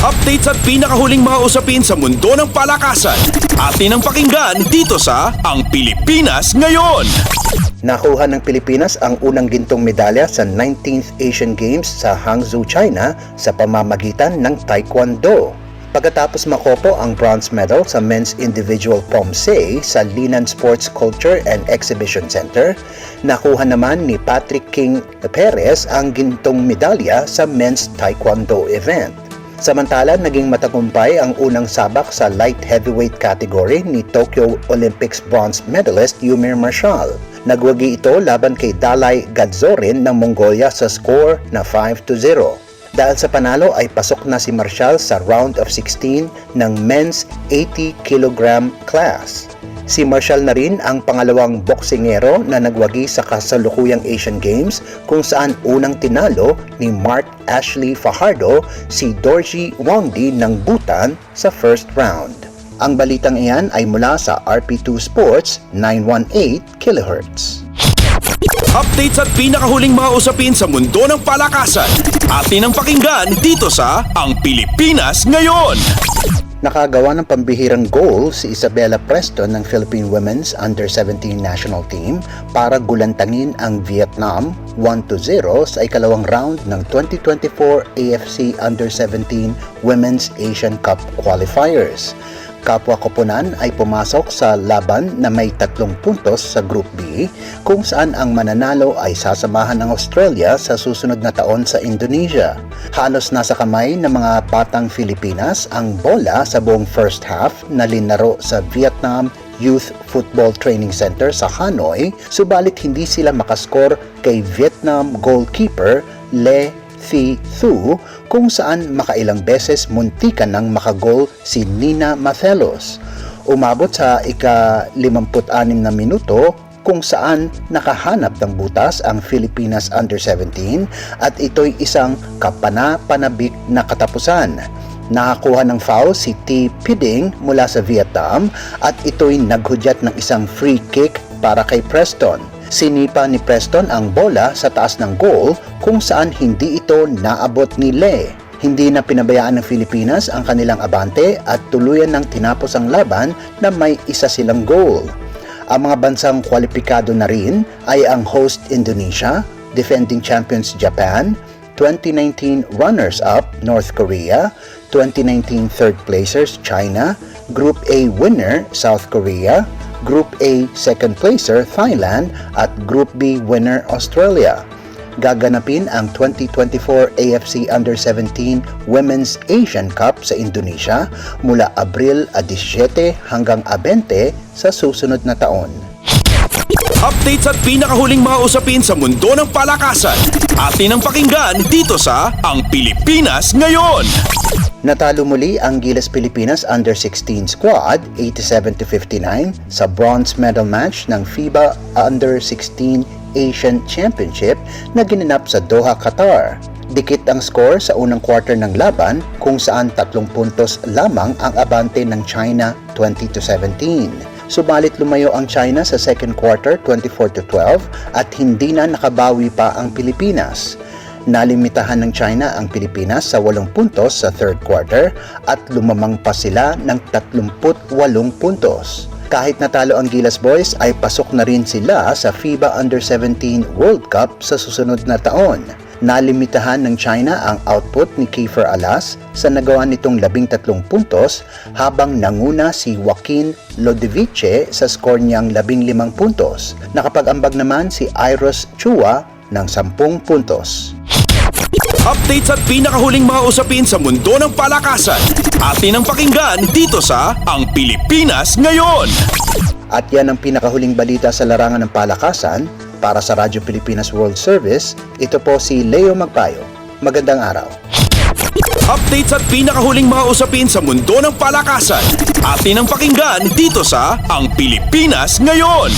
Updates at pinakahuling mga usapin sa mundo ng palakasan. Atin ang pakinggan dito sa Ang Pilipinas Ngayon. Nakuha ng Pilipinas ang unang gintong medalya sa 19th Asian Games sa Hangzhou, China sa pamamagitan ng Taekwondo. Pagkatapos makopo ang bronze medal sa men's individual pomse sa Linan Sports Culture and Exhibition Center, nakuha naman ni Patrick King Perez ang gintong medalya sa men's Taekwondo event. Samantala, naging matagumpay ang unang sabak sa light heavyweight category ni Tokyo Olympics bronze medalist Yumir Marshall. Nagwagi ito laban kay Dalai Gadzorin ng Mongolia sa score na 5-0. Dahil sa panalo ay pasok na si Marshall sa round of 16 ng men's 80 kg class. Si Marshall na rin ang pangalawang boksingero na nagwagi sa kasalukuyang Asian Games kung saan unang tinalo ni Mark Ashley Fajardo si Dorji Wangdi ng Bhutan sa first round. Ang balitang iyan ay mula sa RP2 Sports 918 kHz. Updates at pinakahuling mga usapin sa mundo ng palakasan. Atin ang pakinggan dito sa Ang Pilipinas Ngayon. Nakagawa ng pambihirang goal si Isabella Preston ng Philippine Women's Under-17 National Team para gulantangin ang Vietnam 1-0 sa ikalawang round ng 2024 AFC Under-17 Women's Asian Cup Qualifiers. Kapwa koponan ay pumasok sa laban na may 3 puntos sa Group B kung saan ang mananalo ay sasamahan ng Australia sa susunod na taon sa Indonesia. Halos nasa kamay ng mga batang Filipinas ang bola sa buong first half na linaro sa Vietnam Youth Football Training Center sa Hanoi, subalit hindi sila makaskor kay Vietnam goalkeeper Le Thi Thu kung saan makailang beses muntikan ng makagol si Nina Mathelos. Umabot sa ika-56 na minuto kung saan nakahanap ng butas ang Filipinas Under-17 at ito'y isang kapana-panabik na katapusan. Nakakuha ng foul si T. Piding mula sa Vietnam at ito'y naghudyat ng isang free kick para kay Preston. Sinipa ni Preston ang bola sa taas ng goal kung saan hindi ito naabot ni Le. Hindi na pinabayaan ng Pilipinas ang kanilang abante at tuluyan ng tinapos ang laban na may isa silang goal. Ang mga bansang kwalipikado na rin ay ang host Indonesia, defending champions Japan, 2019 runners-up North Korea, 2019 third placers China, Group A winner South Korea, Group A second placer Thailand at Group B winner Australia. Gaganapin ang 2024 AFC Under-17 Women's Asian Cup sa Indonesia mula Abril 17 hanggang 20 sa susunod na taon. Updates at pinakahuling mga usapin sa mundo ng palakasan. Atin ang pakinggan dito sa Ang Pilipinas Ngayon. Natalo muli ang Gilas Pilipinas Under-16 squad 87-59 sa bronze medal match ng FIBA Under-16 Asian Championship na ginanap sa Doha, Qatar. Dikit ang score sa unang quarter ng laban kung saan 3 puntos lamang ang abante ng China 20-17. Subalit lumayo ang China sa second quarter 24-12 at hindi na nakabawi pa ang Pilipinas. Nalimitahan ng China ang Pilipinas sa 8 puntos sa third quarter at lumamang pa sila ng 38 puntos. Kahit natalo ang Gilas Boys ay pasok na rin sila sa FIBA Under-17 World Cup sa susunod na taon. Nalimitahan ng China ang output ni Kiefer Alas sa nagawa nitong 13 puntos habang nanguna si Joaquin Lodeviche sa score niyang 15 puntos. Nakapag-ambag naman si Iros Chua ng 10 puntos. Updates at pinakahuling mga usapin sa mundo ng palakasan. Atin ang pakinggan dito sa Ang Pilipinas Ngayon. At yan ang pinakahuling balita sa larangan ng palakasan. Para sa Radyo Pilipinas World Service, ito po si Leo Magpayo. Magandang araw. Updates at pinakahuling mga usapin sa mundo ng palakasan. Atin ang pakinggan dito sa Ang Pilipinas Ngayon.